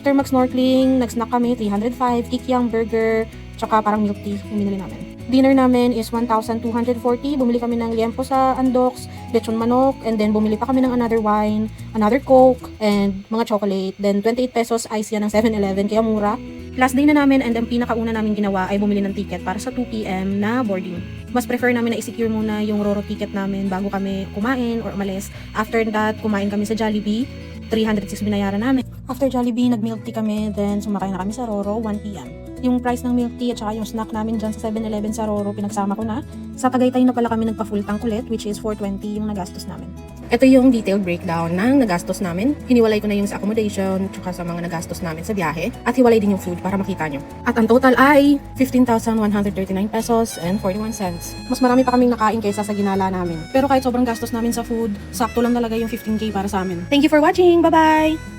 After mag-snorkeling, nag-snack kami, 305, kikiam, burger, tsaka parang milk tea yung binili namin. Dinner namin is 1,240. Bumili kami ng liempo sa Andox, lechon manok, and then bumili pa kami ng another wine, another coke, and mga chocolate. Then 28 pesos ice yan ng 7-Eleven, kaya mura. Last day na namin and ang pinakauna namin ginawa ay bumili ng ticket para sa 2 p.m. na boarding. Mas prefer namin na i-secure muna yung Roro ticket namin bago kami kumain or umalis. After that, kumain kami sa Jollibee. 306 binayaran namin. After Jollibee, nag-milk tea kami, then sumakay na kami sa Roro, 1 p.m. Yung price ng milk tea at saka yung snack namin dyan sa 7-Eleven sa Roro, pinagsama ko na. Sa Tagaytay na pala kami nagpa-full tank ulit, which is 420 yung nagastos namin. Ito yung detailed breakdown ng nagastos namin. Hiniwalay ko na yung sa accommodation, tsaka sa mga nagastos namin sa biyahe, at hiwalay din yung food para makita nyo. At ang total ay 15,139 pesos and 41 cents. Mas marami pa kaming nakain kaysa sa ginala namin. Pero kahit sobrang gastos namin sa food, sakto lang talaga yung 15K para sa amin. Thank you for watching! Bye-bye!